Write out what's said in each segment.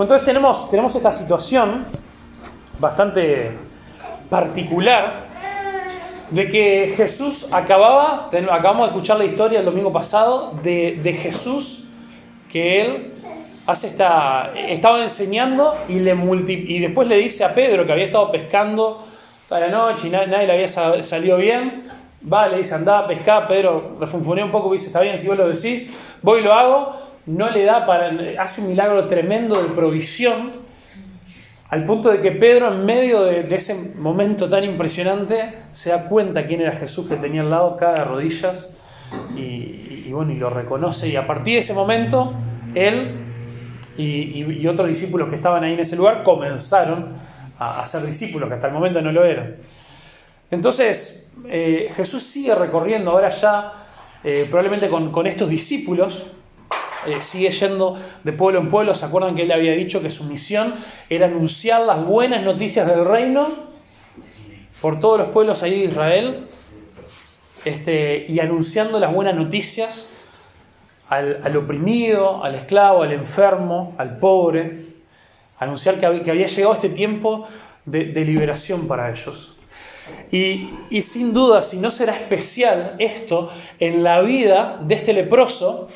Entonces tenemos esta situación bastante particular de que Jesús acabamos de escuchar la historia el domingo pasado de Jesús, que él estaba enseñando y después le dice a Pedro, que había estado pescando toda la noche y nadie le había salido bien, le dice, andá a pescar. Pedro refunfunea un poco y dice, está bien, si vos lo decís, voy y lo hago. No le da hace un milagro tremendo de provisión, al punto de que Pedro, en medio de ese momento tan impresionante, se da cuenta quién era Jesús que tenía al lado, cae de rodillas y lo reconoce. Y a partir de ese momento, él y otros discípulos que estaban ahí en ese lugar comenzaron a ser discípulos, que hasta el momento no lo eran. Entonces, Jesús sigue recorriendo ahora ya, probablemente con estos discípulos. Sigue yendo de pueblo en pueblo. ¿Se acuerdan que él había dicho que su misión era anunciar las buenas noticias del reino por todos los pueblos ahí de Israel? Y anunciando las buenas noticias al oprimido, al esclavo, al enfermo, al pobre. Anunciar que había llegado este tiempo de liberación para ellos. Y sin duda, si no será especial esto en la vida de este leproso,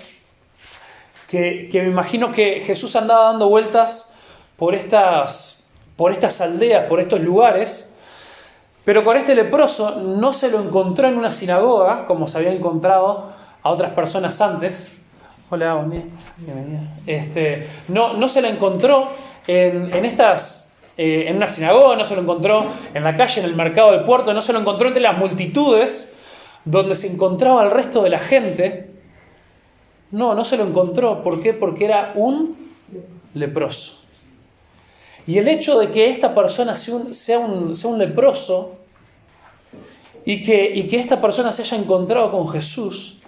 que me imagino que Jesús andaba dando vueltas por estas aldeas, por estos lugares, pero con este leproso no se lo encontró en una sinagoga, como se había encontrado a otras personas antes. Hola, buen día, bienvenida. No se lo encontró en una sinagoga, no se lo encontró en la calle, en el mercado del puerto, no se lo encontró entre las multitudes donde se encontraba el resto de la gente. No se lo encontró. ¿Por qué? Porque era un leproso. Y el hecho de que esta persona sea un leproso y que esta persona se haya encontrado con Jesús,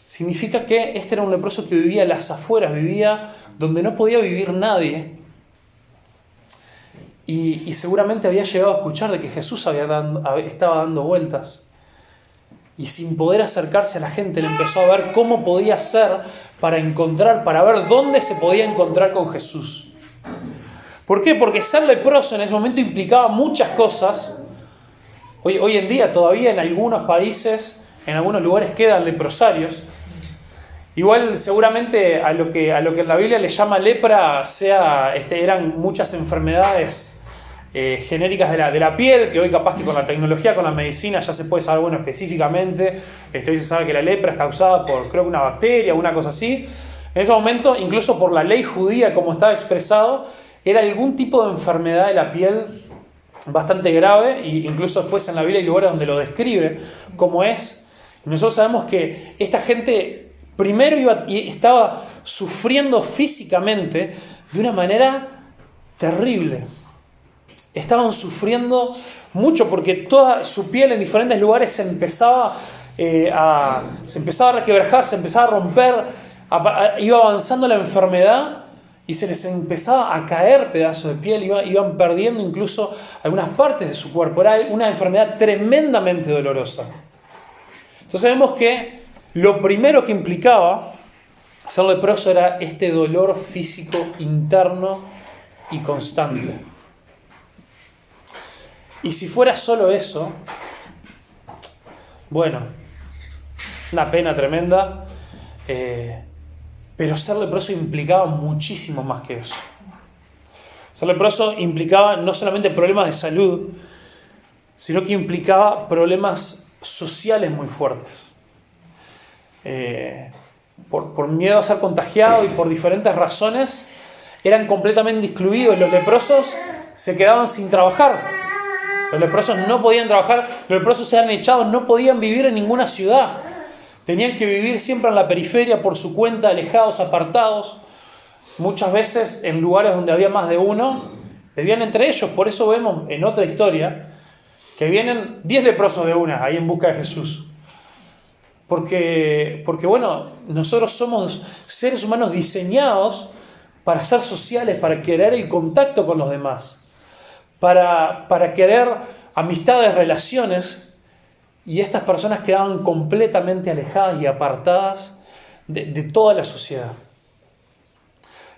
significa que este era un leproso que vivía a las afueras, vivía donde no podía vivir nadie. Y seguramente había llegado a escuchar de que Jesús estaba dando vueltas. Y sin poder acercarse a la gente, le empezó a ver cómo podía hacer para ver dónde se podía encontrar con Jesús. ¿Por qué? Porque ser leproso en ese momento implicaba muchas cosas. Hoy en día todavía en algunos países, en algunos lugares quedan leprosarios. Igual seguramente a lo que en la Biblia le llama lepra eran muchas enfermedades genéricas de la piel, que hoy capaz que con la tecnología, con la medicina ya se puede saber, específicamente, hoy se sabe que la lepra es causada por, creo que una bacteria o una cosa así. En ese momento, incluso por la ley judía, como estaba expresado, era algún tipo de enfermedad de la piel bastante grave, e incluso después en la Biblia hay lugares donde lo describe como es. Nosotros sabemos que esta gente primero estaba sufriendo físicamente de una manera terrible. Estaban sufriendo mucho porque toda su piel en diferentes lugares se empezaba a requebrajar, se empezaba a romper, iba avanzando la enfermedad y se les empezaba a caer pedazos de piel, iban perdiendo incluso algunas partes de su cuerpo. Era una enfermedad tremendamente dolorosa. Entonces vemos que lo primero que implicaba ser leproso era este dolor físico interno y constante. Y si fuera solo eso, bueno, una pena tremenda, pero ser leproso implicaba muchísimo más que eso. Ser leproso implicaba no solamente problemas de salud, sino que implicaba problemas sociales muy fuertes. Por miedo a ser contagiado y por diferentes razones, eran completamente excluidos. Los leprosos se quedaban sin trabajar. Los leprosos no podían trabajar, los leprosos eran echados, no podían vivir en ninguna ciudad. Tenían que vivir siempre en la periferia por su cuenta, alejados, apartados. Muchas veces en lugares donde había más de uno, vivían entre ellos. Por eso vemos en otra historia que vienen 10 leprosos de una, ahí en busca de Jesús. Porque nosotros somos seres humanos diseñados para ser sociales, para querer el contacto con los demás. Para querer amistades, relaciones, y estas personas quedaban completamente alejadas y apartadas de toda la sociedad.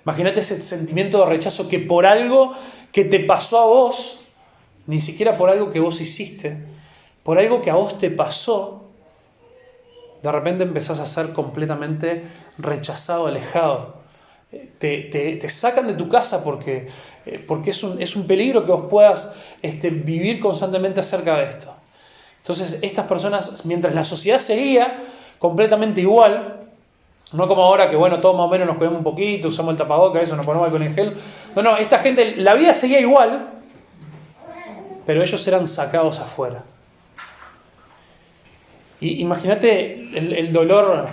Imagínate ese sentimiento de rechazo que por algo que te pasó a vos, ni siquiera por algo que vos hiciste, por algo que a vos te pasó, de repente empezás a ser completamente rechazado, alejado. Te sacan de tu casa porque es un peligro que vos puedas vivir constantemente acerca de esto. Entonces estas personas, mientras la sociedad seguía completamente igual, no como ahora que bueno, todos más o menos nos cuidamos un poquito, usamos el tapabocas, eso, nos ponemos alcohol en gel. No, esta gente, la vida seguía igual, pero ellos eran sacados afuera. Y imagínate el dolor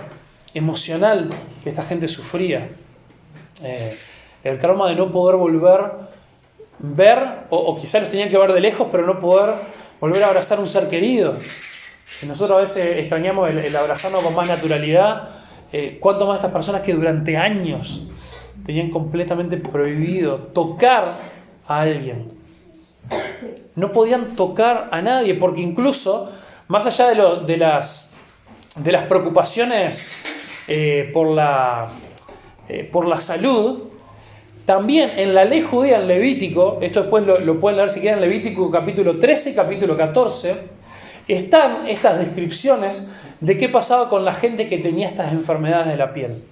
emocional que esta gente sufría. El trauma de no poder ver, o quizás los tenían que ver de lejos, pero no poder volver a abrazar a un ser querido. Si nosotros a veces extrañamos el abrazarnos con más naturalidad, cuánto más estas personas que durante años tenían completamente prohibido tocar a alguien. No podían tocar a nadie, porque incluso, más allá de las preocupaciones por la salud, también en la ley judía, en Levítico, esto después lo pueden leer si quieren, en Levítico capítulo 13 y capítulo 14, están estas descripciones de qué pasaba con la gente que tenía estas enfermedades de la piel.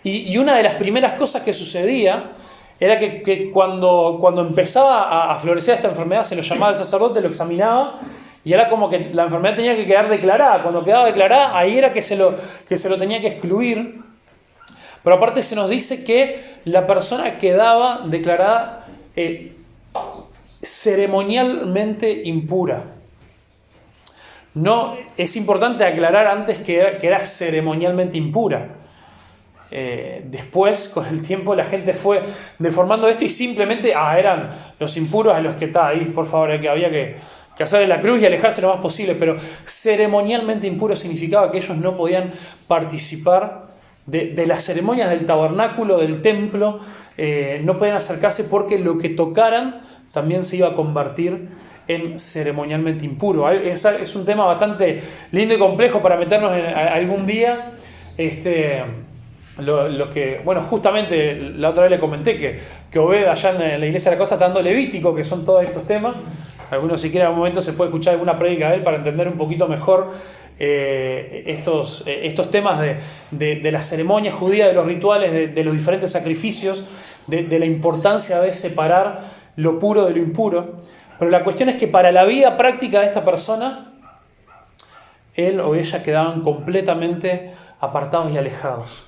Y una de las primeras cosas que sucedía era que cuando empezaba a florecer esta enfermedad, se lo llamaba el sacerdote, lo examinaba, y era como que la enfermedad tenía que quedar declarada. Cuando quedaba declarada, ahí era que se lo tenía que excluir. Pero aparte se nos dice que la persona quedaba declarada ceremonialmente impura. No, es importante aclarar antes que era ceremonialmente impura. Después, con el tiempo, la gente fue deformando esto y simplemente eran los impuros a los que está ahí, por favor, había que hacerle la cruz y alejarse lo más posible. Pero ceremonialmente impuro significaba que ellos no podían participar de las ceremonias del tabernáculo, del templo, no podían acercarse porque lo que tocaran también se iba a convertir en ceremonialmente impuro. Es un tema bastante lindo y complejo para meternos en algún día. Lo que, bueno, justamente la otra vez le comenté que Obed allá en la iglesia de la costa está dando Levítico, que son todos estos temas. Algunos si quieren en algún momento se puede escuchar alguna prédica de él para entender un poquito mejor estos temas de las ceremonias judías, de los rituales, de los diferentes sacrificios, de la importancia de separar lo puro de lo impuro. Pero la cuestión es que para la vida práctica de esta persona, él o ella quedaban completamente apartados y alejados.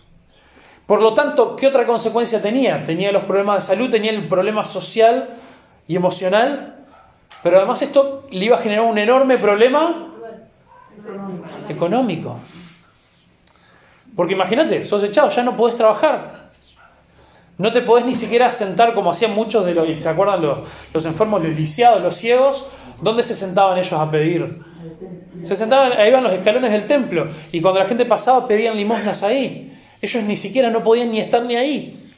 Por lo tanto, ¿qué otra consecuencia tenía? Tenía los problemas de salud, tenía el problema social y emocional, pero además esto le iba a generar un enorme problema económico. Porque imagínate, sos echado, ya no podés trabajar. No te podés ni siquiera sentar como hacían muchos de los, ¿se acuerdan los enfermos, los lisiados, los ciegos? ¿Dónde se sentaban ellos a pedir? Se sentaban, ahí iban los escalones del templo, y cuando la gente pasaba pedían limosnas ahí. Ellos ni siquiera no podían ni estar ni ahí.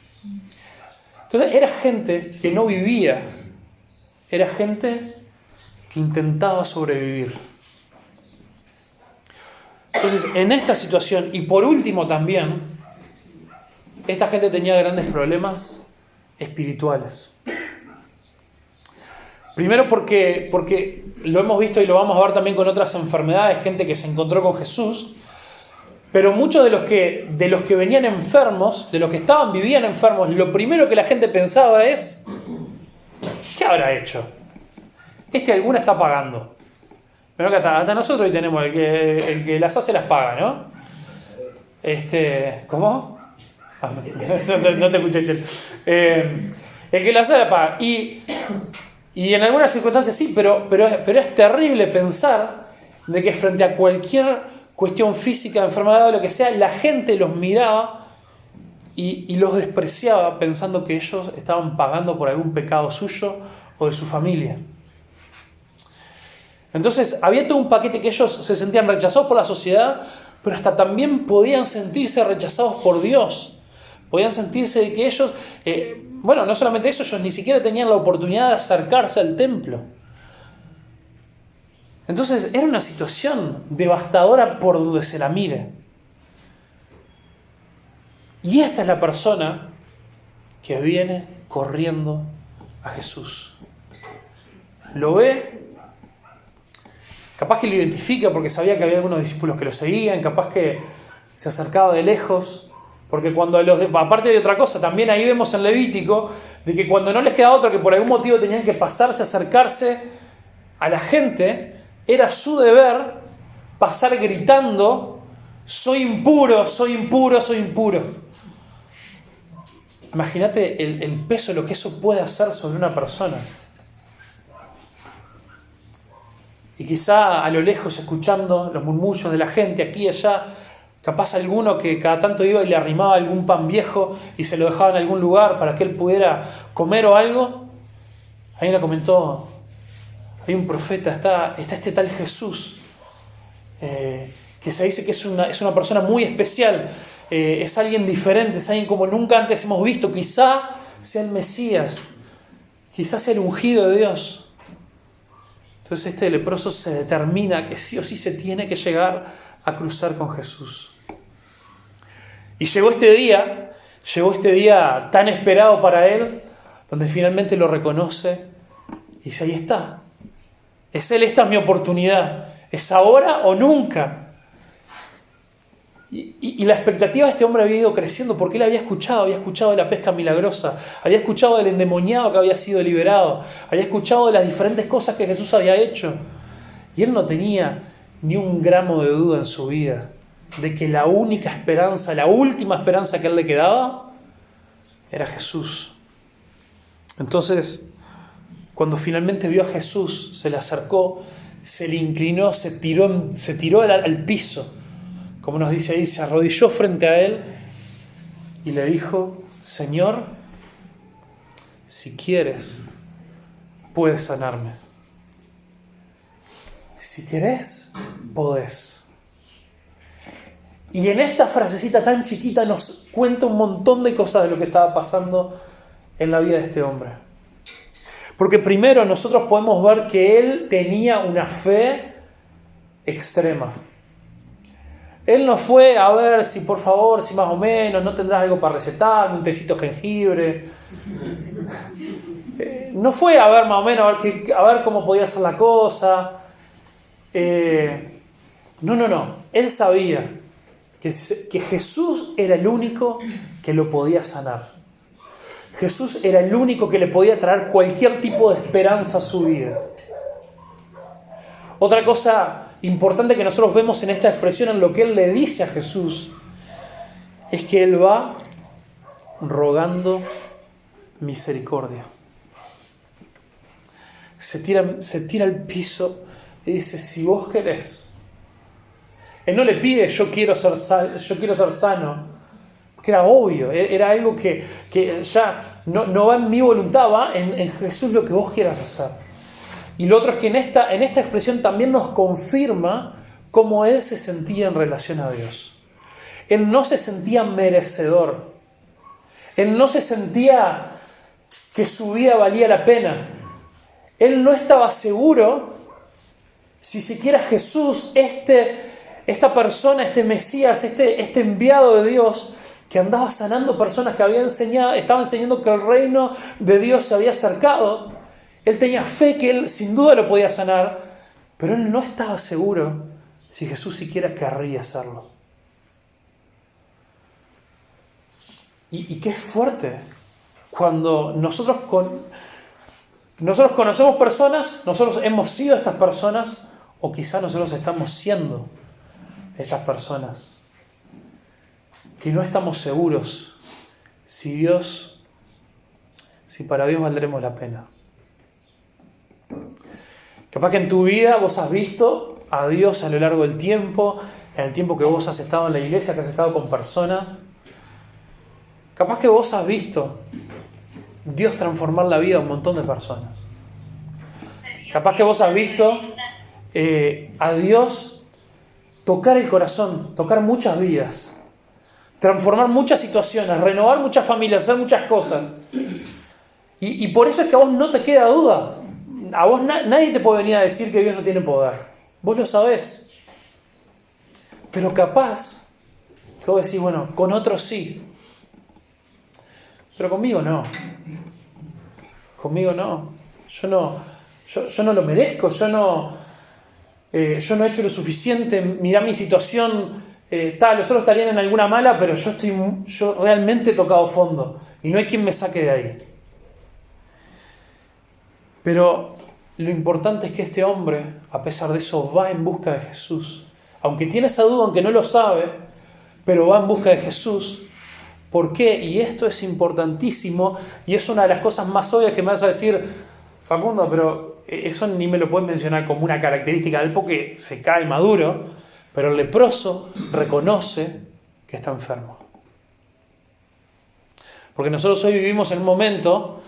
Entonces era gente que no vivía, era gente que intentaba sobrevivir. Entonces, en esta situación, y por último también, esta gente tenía grandes problemas espirituales. Primero porque lo hemos visto y lo vamos a ver también con otras enfermedades, gente que se encontró con Jesús, pero muchos de los que venían enfermos, de los que vivían enfermos, lo primero que la gente pensaba es, ¿qué habrá hecho? Alguna está pagando. Pero acá hasta nosotros hoy tenemos el que las hace las paga, ¿no? ¿Cómo? No te escuché, Chel. El que las hace las paga. Y en algunas circunstancias sí, pero es terrible pensar de que frente a cualquier cuestión física, enfermedad o lo que sea, la gente los miraba y los despreciaba pensando que ellos estaban pagando por algún pecado suyo o de su familia. Entonces había todo un paquete que ellos se sentían rechazados por la sociedad, pero hasta también podían sentirse rechazados por Dios. Podían sentirse de que ellos, no solamente eso, ellos ni siquiera tenían la oportunidad de acercarse al templo. Entonces era una situación devastadora por donde se la mire. Y esta es la persona que viene corriendo a Jesús. Lo ve, capaz que lo identifica porque sabía que había algunos discípulos que lo seguían, capaz que se acercaba de lejos, porque cuando aparte de otra cosa, también ahí vemos en Levítico, de que cuando no les queda otra que por algún motivo tenían que pasarse, acercarse a la gente, era su deber pasar gritando: soy impuro, soy impuro, soy impuro. Imagínate el peso, lo que eso puede hacer sobre una persona. Y quizá a lo lejos, escuchando los murmullos de la gente aquí y allá, capaz alguno que cada tanto iba y le arrimaba algún pan viejo y se lo dejaba en algún lugar para que él pudiera comer o algo. Alguien le comentó: hay un profeta, está este tal Jesús, que se dice que es una persona muy especial, es alguien diferente, es alguien como nunca antes hemos visto, quizá sea el Mesías, quizá sea el ungido de Dios. Entonces este leproso se determina que sí o sí se tiene que llegar a cruzar con Jesús. Y llegó este día tan esperado para él, donde finalmente lo reconoce y dice: ahí está, es él, esta es mi oportunidad, es ahora o nunca. Y la expectativa de este hombre había ido creciendo porque él había escuchado de la pesca milagrosa, había escuchado del endemoniado que había sido liberado, había escuchado de las diferentes cosas que Jesús había hecho. Y él no tenía ni un gramo de duda en su vida de que la única esperanza, la última esperanza que a él le quedaba, era Jesús. Entonces, cuando finalmente vio a Jesús, se le acercó, se le inclinó, se tiró al piso. Como nos dice ahí, se arrodilló frente a él y le dijo: Señor, si quieres, puedes sanarme. Si querés, podés. Y en esta frasecita tan chiquita nos cuenta un montón de cosas de lo que estaba pasando en la vida de este hombre. Porque primero nosotros podemos ver que él tenía una fe extrema. Él no fue a ver si por favor, si más o menos, no tendrás algo para recetarme, un tecito de jengibre. No fue a ver más o menos, a ver cómo podía ser la cosa. No. Él sabía que Jesús era el único que lo podía sanar. Jesús era el único que le podía traer cualquier tipo de esperanza a su vida. Otra cosa importante que nosotros vemos en esta expresión, en lo que él le dice a Jesús, es que él va rogando misericordia. Se tira al piso y dice: si vos querés. Él no le pide: yo quiero ser sano, porque era obvio, era algo que ya no va en mi voluntad, va en Jesús lo que vos quieras hacer. Y lo otro es que en esta expresión también nos confirma cómo él se sentía en relación a Dios. Él no se sentía merecedor. Él no se sentía que su vida valía la pena. Él no estaba seguro si siquiera Jesús, esta persona, este Mesías, este enviado de Dios, que andaba sanando personas que estaba enseñando que el reino de Dios se había acercado. Él tenía fe que él sin duda lo podía sanar, pero él no estaba seguro si Jesús siquiera querría hacerlo. Y qué fuerte cuando nosotros conocemos personas, nosotros hemos sido estas personas, o quizá nosotros estamos siendo estas personas, que no estamos seguros si para Dios valdremos la pena. Capaz que en tu vida vos has visto a Dios a lo largo del tiempo, en el tiempo que vos has estado en la iglesia, que has estado con personas. Capaz que vos has visto Dios transformar la vida de un montón de personas. Capaz que vos has visto a Dios tocar el corazón, tocar muchas vidas, transformar muchas situaciones, renovar muchas familias, hacer muchas cosas. Y por eso es que a vos no te queda duda. A vos nadie te puede venir a decir que Dios no tiene poder. Vos lo sabés. Pero capaz que vos decís: bueno, con otros sí. pero conmigo no. Conmigo no. Yo no lo merezco, yo no he hecho lo suficiente, mirá mi situación, los otros estarían en alguna mala, pero yo realmente he tocado fondo y no hay quien me saque de ahí. Pero lo importante es que este hombre, a pesar de eso, va en busca de Jesús. Aunque tiene esa duda, aunque no lo sabe, pero va en busca de Jesús. ¿Por qué? Y esto es importantísimo y es una de las cosas más obvias que me vas a decir, Facundo, pero eso ni me lo puedes mencionar como una característica del porque se cae maduro, pero el leproso reconoce que está enfermo. Porque nosotros hoy vivimos en un momento,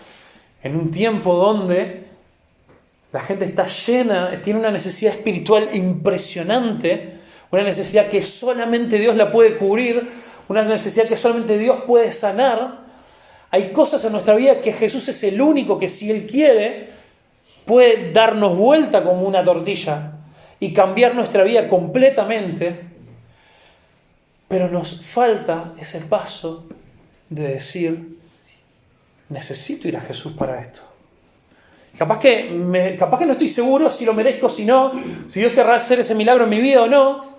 en un tiempo donde la gente está llena, tiene una necesidad espiritual impresionante, una necesidad que solamente Dios la puede cubrir, una necesidad que solamente Dios puede sanar. Hay cosas en nuestra vida que Jesús es el único que, si Él quiere, puede darnos vuelta como una tortilla y cambiar nuestra vida completamente. Pero nos falta ese paso de decir, necesito ir a Jesús para esto. Capaz que no estoy seguro si lo merezco, si no, si Dios querrá hacer ese milagro en mi vida o no.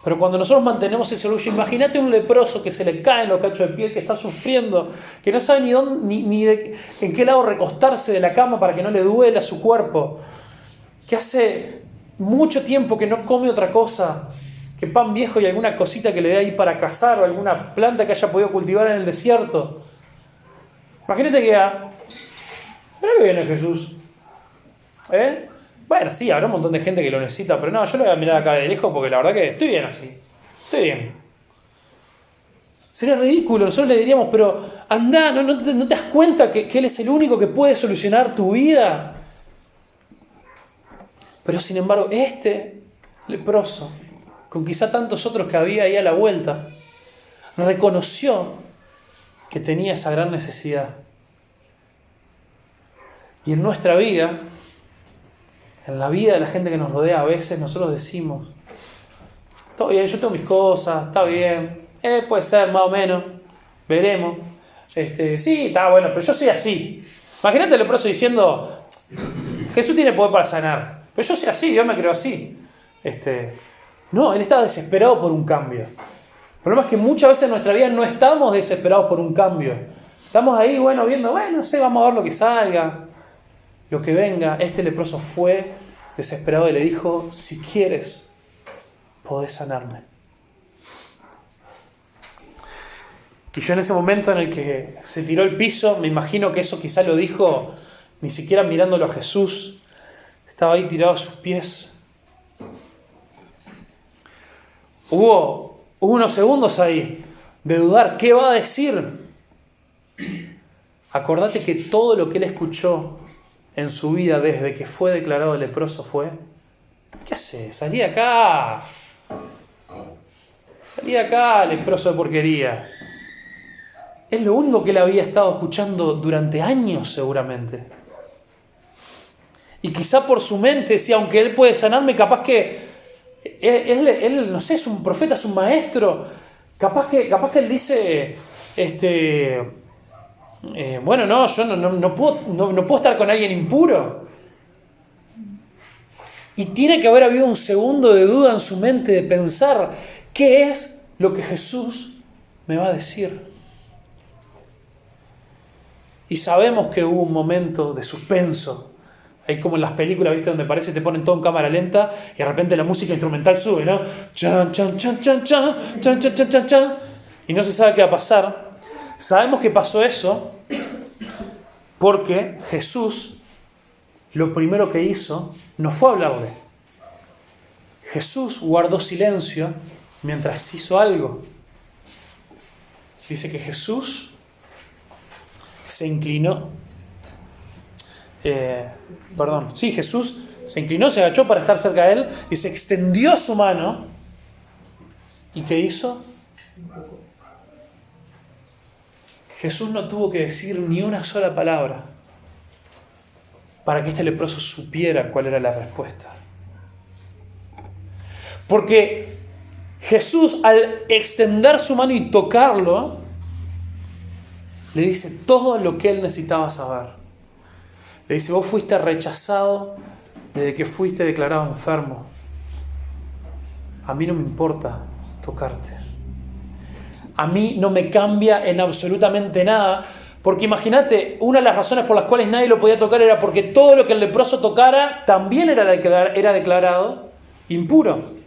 Pero cuando nosotros mantenemos ese orgullo, imagínate un leproso que se le caen los cachos de piel, que está sufriendo, que no sabe en qué lado recostarse de la cama para que no le duela su cuerpo, que hace mucho tiempo que no come otra cosa que pan viejo y alguna cosita que le dé ahí para cazar o alguna planta que haya podido cultivar en el desierto. Imagínate que mirá que viene Jesús. Bueno, sí, habrá un montón de gente que lo necesita, pero no, yo lo voy a mirar acá de lejos porque la verdad que estoy bien así. Estoy bien. Sería ridículo, nosotros le diríamos, pero andá, ¿no te das cuenta que Él es el único que puede solucionar tu vida? Pero sin embargo, este leproso, con quizá tantos otros que había ahí a la vuelta, reconoció que tenía esa gran necesidad. Y en nuestra vida, en la vida de la gente que nos rodea, a veces nosotros decimos, todo bien, yo tengo mis cosas, está bien, puede ser más o menos, veremos, sí, está bueno, pero yo soy así. Imagínate el leproso diciendo, Jesús tiene poder para sanar, pero yo soy así, Dios me creó así. No, él estaba desesperado por un cambio. El problema es que muchas veces en nuestra vida no estamos desesperados por un cambio. Estamos ahí, viendo, no sé, vamos a ver lo que salga, lo que venga. Este leproso fue desesperado y le dijo, si quieres, podés sanarme. Y yo en ese momento en el que se tiró al piso, me imagino que eso quizá lo dijo ni siquiera mirándolo a Jesús. Estaba ahí tirado a sus pies. Hubo unos segundos ahí de dudar, ¿qué va a decir? Acordate que todo lo que él escuchó en su vida desde que fue declarado leproso fue, ¿qué haces? Salí de acá, leproso de porquería. Es lo único que él había estado escuchando durante años seguramente. Y quizá por su mente decía, aunque él puede sanarme, capaz que él no sé, es un profeta, es un maestro. Capaz que él dice, no, yo no puedo estar con alguien impuro. Y tiene que haber habido un segundo de duda en su mente de pensar, ¿qué es lo que Jesús me va a decir? Y sabemos que hubo un momento de suspenso. Hay como en las películas, ¿viste? Donde parece que te ponen todo en cámara lenta y de repente la música instrumental sube, ¿no? Chan, chan, chan, chan, chan, chan, chan, chan, chan, chan. Y no se sabe qué va a pasar. Sabemos que pasó eso porque Jesús lo primero que hizo no fue hablarle. Jesús guardó silencio mientras hizo algo. Dice que Jesús se inclinó. Jesús se inclinó, se agachó para estar cerca de él y se extendió su mano. ¿Y qué hizo? Jesús no tuvo que decir ni una sola palabra para que este leproso supiera cuál era la respuesta. Porque Jesús, al extender su mano y tocarlo, le dice todo lo que él necesitaba saber. Le dice, vos fuiste rechazado desde que fuiste declarado enfermo. A mí no me importa tocarte. A mí no me cambia en absolutamente nada. Porque imagínate, una de las razones por las cuales nadie lo podía tocar era porque todo lo que el leproso tocara también era declarado impuro.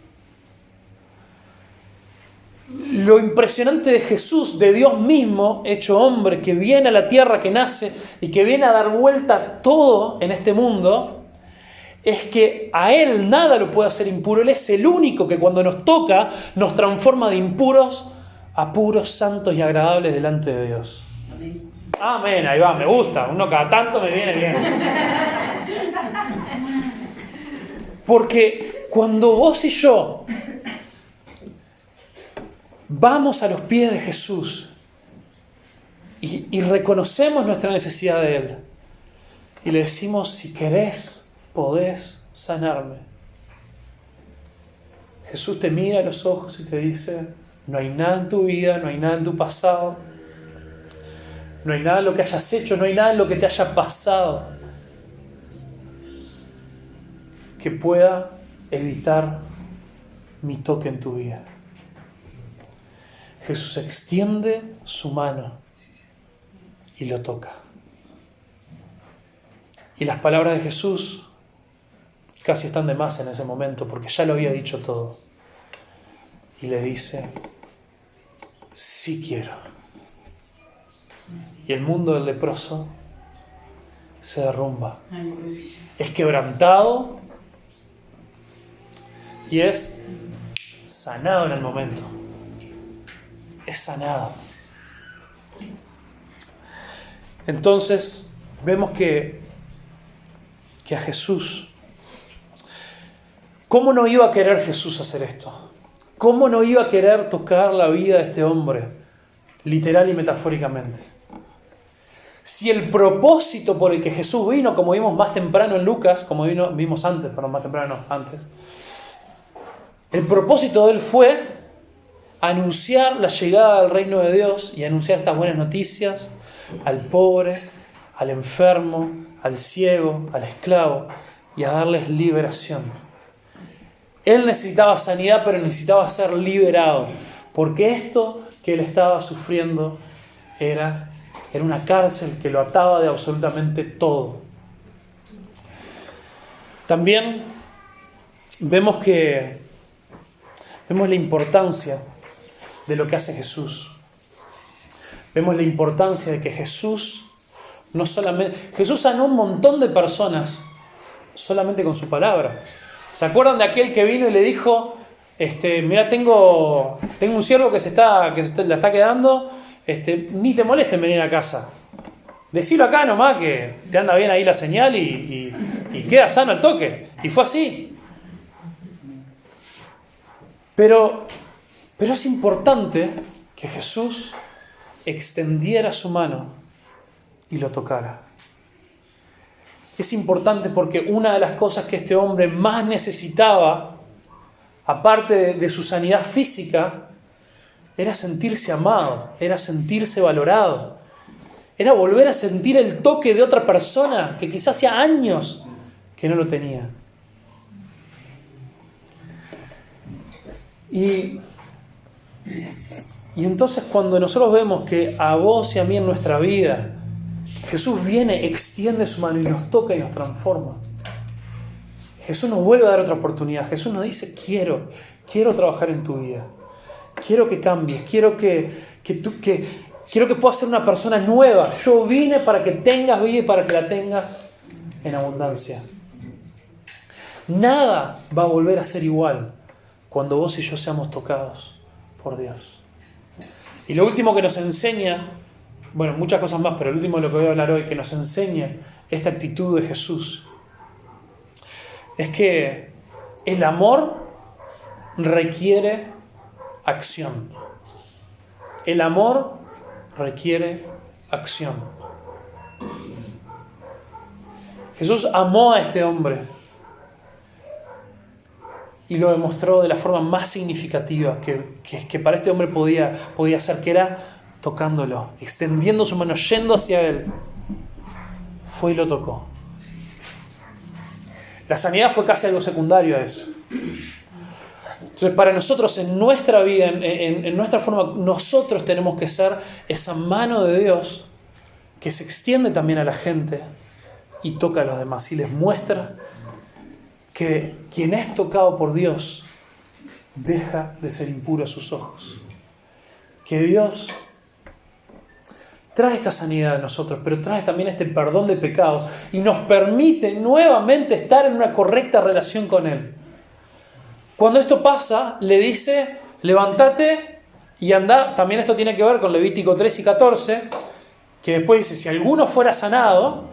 Lo impresionante de Jesús, de Dios mismo, hecho hombre, que viene a la tierra, que nace y que viene a dar vuelta a todo en este mundo, es que a Él nada lo puede hacer impuro. Él es el único que cuando nos toca nos transforma de impuros a puros, santos y agradables delante de Dios. Amén. Amén, ahí va, me gusta. Uno cada tanto me viene bien. Porque cuando vos y yo vamos a los pies de Jesús y reconocemos nuestra necesidad de Él y le decimos, si querés, podés sanarme. Jesús te mira a los ojos y te dice, no hay nada en tu vida, no hay nada en tu pasado, no hay nada en lo que hayas hecho, no hay nada en lo que te haya pasado que pueda evitar mi toque en tu vida. Jesús extiende su mano y lo toca. Y las palabras de Jesús casi están de más en ese momento, porque ya lo había dicho todo. Y le dice, sí quiero. Y el mundo del leproso se derrumba. Es quebrantado y es sanado en el momento. Es sanado. Entonces vemos que a Jesús, ¿cómo no iba a querer Jesús hacer esto? ¿Cómo no iba a querer tocar la vida de este hombre, literal y metafóricamente? Si el propósito por el que Jesús vino, como vimos más temprano en Lucas, vimos antes, el propósito de él fue anunciar la llegada del reino de Dios y anunciar estas buenas noticias al pobre, al enfermo, al ciego, al esclavo, y a darles liberación. Él necesitaba sanidad, pero necesitaba ser liberado, porque esto que él estaba sufriendo era una cárcel que lo ataba de absolutamente todo. También vemos la importancia de lo que hace Jesús. Vemos la importancia de que Jesús sanó un montón de personas solamente con su palabra. ¿Se acuerdan de aquel que vino y le dijo, mira, tengo un siervo que la está quedando, ni te molestes en venir a casa. Decilo acá nomás que te anda bien ahí la señal y queda sano al toque. Y fue así. Pero es importante que Jesús extendiera su mano y lo tocara. Es importante porque una de las cosas que este hombre más necesitaba, aparte de su sanidad física, era sentirse amado, era sentirse valorado, era volver a sentir el toque de otra persona que quizás hacía años que no lo tenía. Y entonces cuando nosotros vemos que a vos y a mí en nuestra vida Jesús viene, extiende su mano y nos toca y nos transforma, Jesús nos vuelve a dar otra oportunidad. Jesús nos dice, quiero trabajar en tu vida, quiero que cambies, quiero que puedas ser una persona nueva. Yo vine para que tengas vida y para que la tengas en abundancia. Nada va a volver a ser igual cuando vos y yo seamos tocados por Dios. Y lo último que nos enseña, bueno, muchas cosas más, pero lo último de lo que voy a hablar hoy, que nos enseña esta actitud de Jesús, es que el amor requiere acción. El amor requiere acción. Jesús amó a este hombre y lo demostró de la forma más significativa que para este hombre podía ser, que era tocándolo, extendiendo su mano, yendo hacia él. Fue y lo tocó. La sanidad fue casi algo secundario a eso. Entonces, para nosotros, en nuestra vida, en nuestra forma, nosotros tenemos que ser esa mano de Dios que se extiende también a la gente y toca a los demás y les muestra que quien es tocado por Dios deja de ser impuro a sus ojos. Que Dios trae esta sanidad a nosotros, pero trae también este perdón de pecados y nos permite nuevamente estar en una correcta relación con Él. Cuando esto pasa, le dice, levántate y anda. También esto tiene que ver con Levítico 3 y 14, que después dice, si alguno fuera sanado,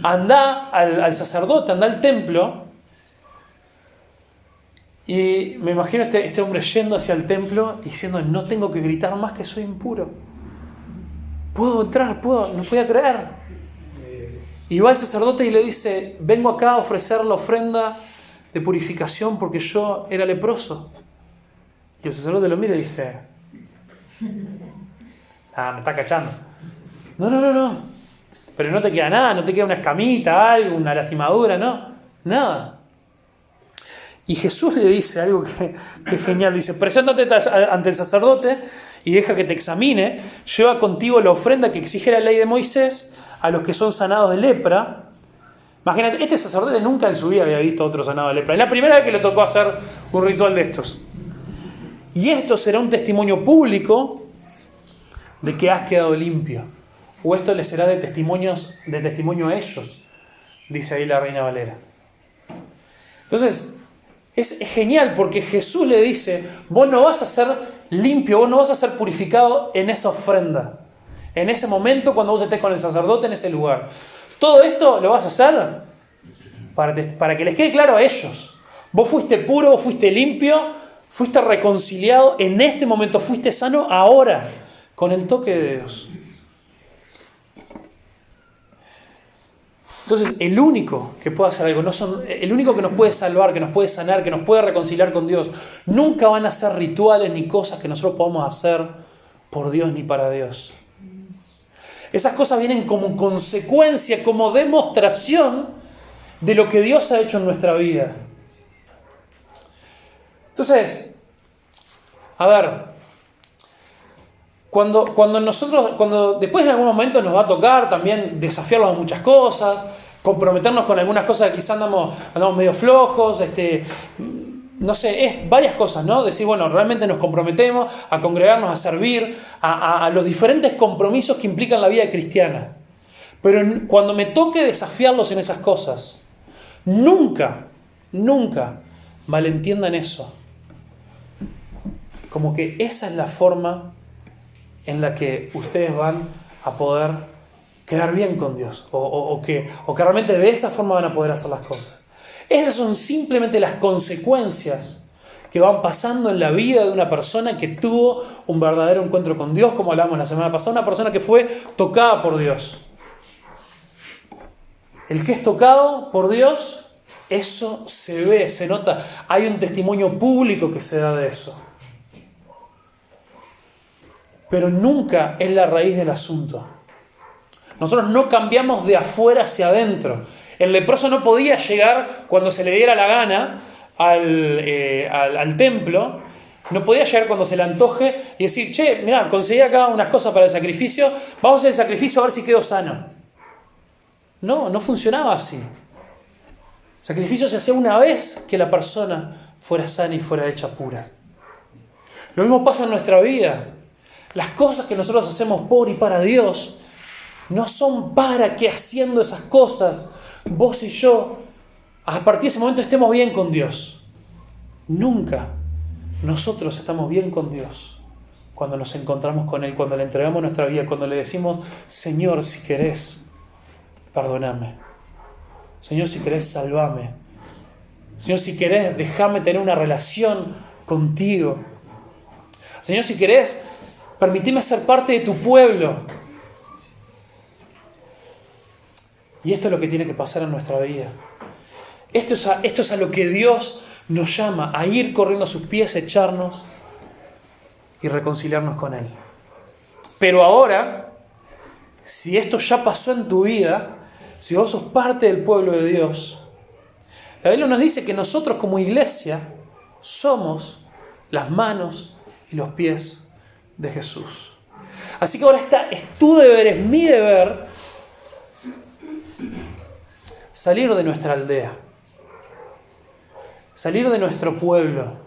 anda al sacerdote, anda al templo. Y me imagino este hombre yendo hacia el templo y diciendo, no tengo que gritar más que soy impuro. Puedo entrar, no podía creer. Y va el sacerdote y le dice, vengo acá a ofrecer la ofrenda de purificación porque yo era leproso. Y el sacerdote lo mira y dice, me está cachando. No. Pero no te queda nada, no te queda una escamita, algo, una lastimadura, no. Nada. Y Jesús le dice algo que es genial. Dice, preséntate ante el sacerdote y deja que te examine. Lleva contigo la ofrenda que exige la ley de Moisés a los que son sanados de lepra. Imagínate, este sacerdote nunca en su vida había visto a otro sanado de lepra. Es la primera vez que le tocó hacer un ritual de estos. Y esto será un testimonio público de que has quedado limpio. O esto les será de testimonio a ellos, dice ahí la Reina Valera. Entonces, es genial porque Jesús le dice, vos no vas a ser limpio, vos no vas a ser purificado en esa ofrenda. En ese momento cuando vos estés con el sacerdote en ese lugar. Todo esto lo vas a hacer para que les quede claro a ellos. Vos fuiste puro, vos fuiste limpio, fuiste reconciliado en este momento, fuiste sano ahora, con el toque de Dios. Entonces, el único que puede hacer algo, el único que nos puede salvar, que nos puede sanar, que nos puede reconciliar con Dios, nunca van a ser rituales ni cosas que nosotros podamos hacer por Dios ni para Dios. Esas cosas vienen como consecuencia, como demostración de lo que Dios ha hecho en nuestra vida. Entonces, a ver, cuando después en algún momento nos va a tocar también desafiarlos a muchas cosas, comprometernos con algunas cosas que quizás andamos medio flojos, no sé, es varias cosas, ¿no? Decir, bueno, realmente nos comprometemos a congregarnos, a servir, a los diferentes compromisos que implican la vida cristiana. Pero cuando me toque desafiarlos en esas cosas, nunca malentiendan eso. Como que esa es la forma en la que ustedes van a poder quedar bien con Dios. O que realmente de esa forma van a poder hacer las cosas. Esas son simplemente las consecuencias que van pasando en la vida de una persona que tuvo un verdadero encuentro con Dios, como hablamos la semana pasada, una persona que fue tocada por Dios. El que es tocado por Dios, eso se ve, se nota. Hay un testimonio público que se da de eso. Pero nunca es la raíz del asunto. Nosotros no cambiamos de afuera hacia adentro. El leproso no podía llegar cuando se le diera la gana al templo. No podía llegar cuando se le antoje y decir, che, mirá, conseguí acá unas cosas para el sacrificio. Vamos a hacer el sacrificio a ver si quedo sano. No funcionaba así. El sacrificio se hacía una vez que la persona fuera sana y fuera hecha pura. Lo mismo pasa en nuestra vida. Las cosas que nosotros hacemos por y para Dios no son para que haciendo esas cosas vos y yo a partir de ese momento estemos bien con Dios. Nunca nosotros estamos bien con Dios cuando nos encontramos con Él, cuando le entregamos nuestra vida, cuando le decimos, Señor, si querés, perdóname. Señor, si querés, salvame. Señor, si querés, déjame tener una relación contigo. Señor, si querés, permitime ser parte de tu pueblo. Y esto es lo que tiene que pasar en nuestra vida. Esto es a lo que Dios nos llama, a ir corriendo a sus pies, echarnos y reconciliarnos con Él. Pero ahora, si esto ya pasó en tu vida, si vos sos parte del pueblo de Dios, la Biblia nos dice que nosotros como iglesia somos las manos y los pies de Jesús. Así que ahora es tu deber, es mi deber, salir de nuestra aldea, salir de nuestro pueblo,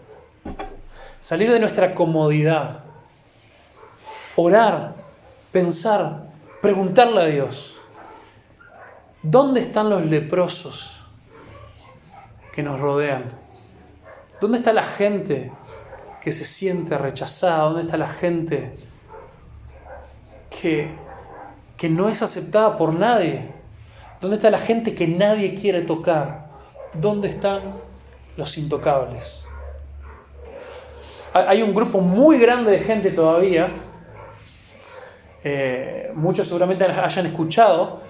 salir de nuestra comodidad, orar, pensar, preguntarle a Dios, ¿dónde están los leprosos que nos rodean? ¿Dónde está la gente que se siente rechazada? ¿Dónde está la gente que no es aceptada por nadie? ¿Dónde está la gente que nadie quiere tocar? ¿Dónde están los intocables? Hay un grupo muy grande de gente todavía, muchos seguramente hayan escuchado,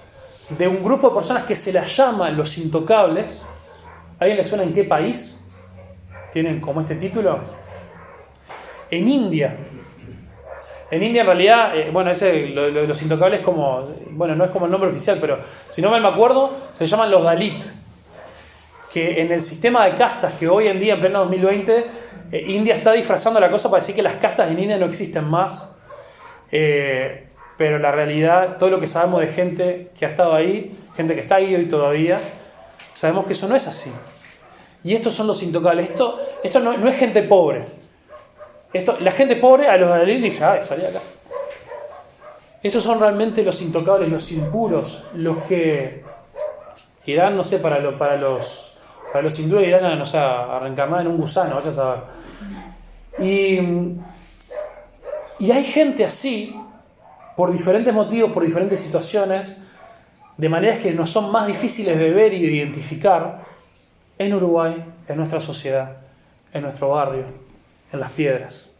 de un grupo de personas que se las llama los intocables. ¿A alguien le suena en qué país tienen como este título? En India. En India en realidad, los intocables como, no es como el nombre oficial, pero si no mal me acuerdo, se llaman los Dalit. Que en el sistema de castas que hoy en día, en pleno 2020, India está disfrazando la cosa para decir que las castas en India no existen más. Pero la realidad, todo lo que sabemos de gente que ha estado ahí, gente que está ahí hoy todavía, sabemos que eso no es así. Y estos son los intocables. Esto no es gente pobre. La gente pobre a los Dalit dice, salí acá. Estos son realmente los intocables, los impuros, los que irán, no sé, para los hindúes irán a reencarnar en un gusano, vaya a saber. Y hay gente así, por diferentes motivos, por diferentes situaciones, de maneras que nos son más difíciles de ver y de identificar en Uruguay, en nuestra sociedad, en nuestro barrio, en las piedras,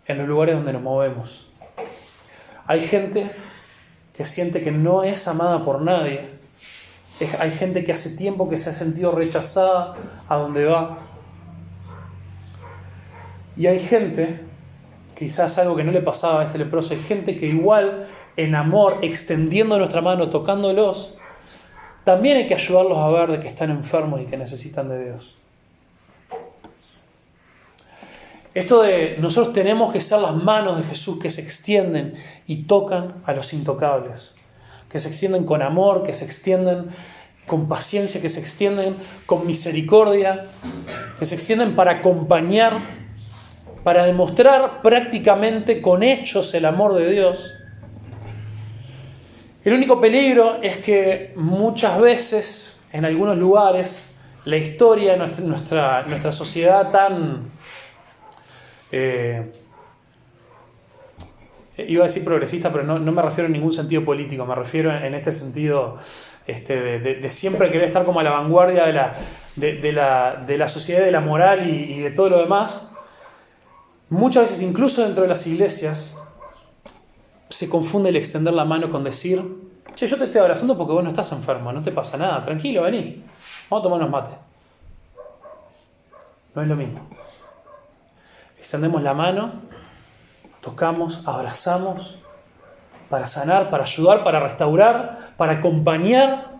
en los lugares donde nos movemos. Hay gente que siente que no es amada por nadie. Hay gente que hace tiempo que se ha sentido rechazada a donde va. Y hay gente, quizás algo que no le pasaba a este leproso, hay gente que igual en amor, extendiendo nuestra mano, tocándolos, también hay que ayudarlos a ver de que están enfermos y que necesitan de Dios. Esto de nosotros tenemos que ser las manos de Jesús que se extienden y tocan a los intocables, que se extienden con amor, que se extienden con paciencia, que se extienden con misericordia, que se extienden para acompañar, para demostrar prácticamente con hechos el amor de Dios. El único peligro es que muchas veces, en algunos lugares, la historia de nuestra sociedad tan... iba a decir progresista, pero no me refiero en ningún sentido político, me refiero en este sentido de siempre querer estar como a la vanguardia de la sociedad, de la moral y de todo lo demás. Muchas veces, incluso dentro de las iglesias, se confunde el extender la mano con decir, che, yo te estoy abrazando porque vos no estás enfermo, no te pasa nada, tranquilo, vení, vamos a tomarnos mate. No es lo mismo. Extendemos la mano, tocamos, abrazamos, para sanar, para ayudar, para restaurar, para acompañar,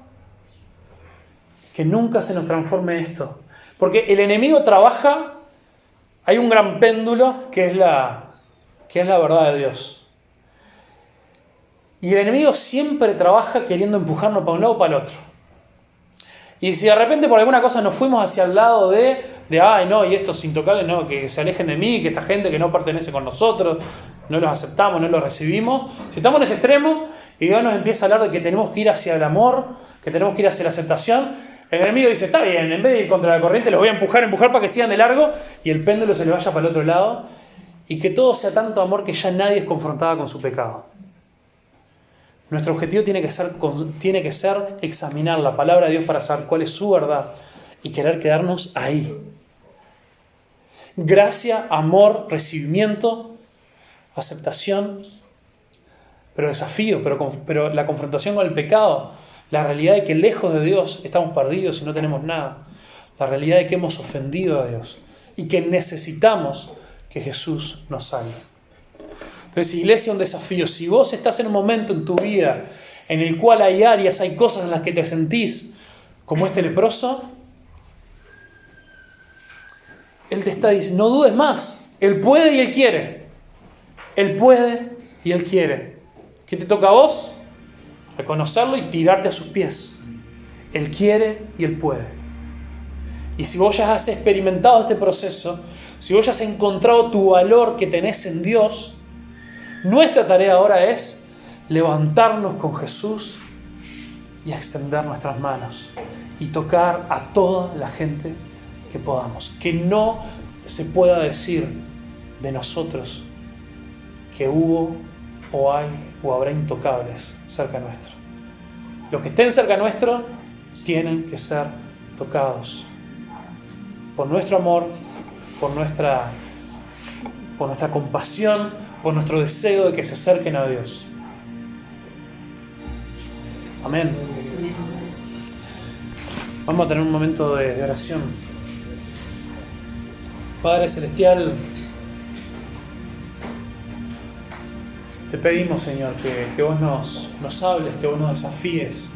que nunca se nos transforme esto. Porque el enemigo trabaja, hay un gran péndulo que es la verdad de Dios. Y el enemigo siempre trabaja queriendo empujarnos para un lado o para el otro. Y si de repente por alguna cosa nos fuimos hacia el lado de ay no, y estos intocables no, que se alejen de mí, que esta gente que no pertenece con nosotros, no los aceptamos, no los recibimos. Si estamos en ese extremo y Dios nos empieza a hablar de que tenemos que ir hacia el amor, que tenemos que ir hacia la aceptación, el enemigo dice, está bien, en vez de ir contra la corriente los voy a empujar para que sigan de largo y el péndulo se le vaya para el otro lado y que todo sea tanto amor que ya nadie es confrontada con su pecado. Nuestro objetivo tiene que ser examinar la palabra de Dios para saber cuál es su verdad y querer quedarnos ahí. Gracia, amor, recibimiento, aceptación, pero desafío, pero la confrontación con el pecado, la realidad de que lejos de Dios estamos perdidos y no tenemos nada, la realidad de que hemos ofendido a Dios y que necesitamos que Jesús nos salve. Entonces, iglesia, un desafío. Si vos estás en un momento en tu vida en el cual hay áreas, hay cosas en las que te sentís como este leproso, Él te está diciendo, no dudes más. Él puede y Él quiere. Él puede y Él quiere. ¿Qué te toca a vos? Reconocerlo y tirarte a sus pies. Él quiere y Él puede. Y si vos ya has experimentado este proceso, si vos ya has encontrado tu valor que tenés en Dios, nuestra tarea ahora es levantarnos con Jesús y extender nuestras manos y tocar a toda la gente que podamos. Que no se pueda decir de nosotros que hubo o hay o habrá intocables cerca nuestro. Los que estén cerca nuestro tienen que ser tocados por nuestro amor, por nuestra compasión, por nuestro deseo de que se acerquen a Dios. Amén. Vamos a tener un momento de oración. Padre Celestial, te pedimos, Señor, que vos nos hables, que vos nos desafíes.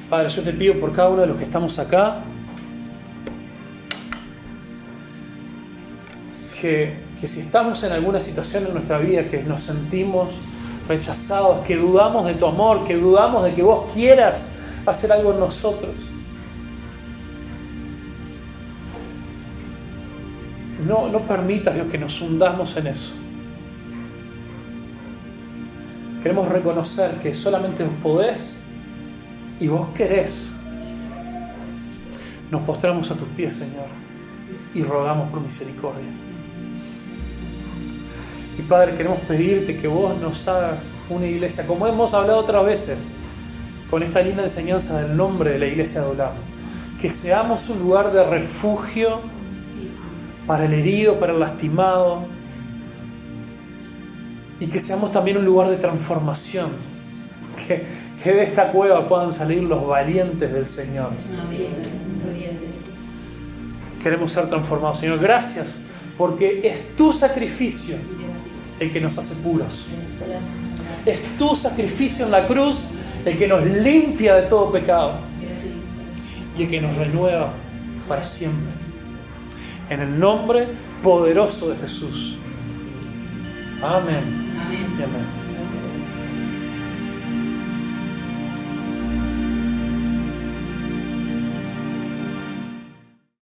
Padre, yo te pido por cada uno de los que estamos acá, que si estamos en alguna situación en nuestra vida que nos sentimos rechazados, que dudamos de tu amor, que dudamos de que vos quieras hacer algo en nosotros, no permitas, Dios, que nos hundamos en eso. Queremos reconocer que solamente vos podés y vos querés. Nos postramos a tus pies, Señor, y rogamos por misericordia. Y Padre, queremos pedirte que vos nos hagas una iglesia, como hemos hablado otras veces, con esta linda enseñanza del nombre de la iglesia de Olam. Que seamos un lugar de refugio para el herido, para el lastimado. Y que seamos también un lugar de transformación. Que de esta cueva puedan salir los valientes del Señor. Queremos ser transformados, Señor. Gracias, porque es tu sacrificio el que nos hace puros. Es tu sacrificio en la cruz el que nos limpia de todo pecado y el que nos renueva para siempre. En el nombre poderoso de Jesús. Amén. Amén. Y amén.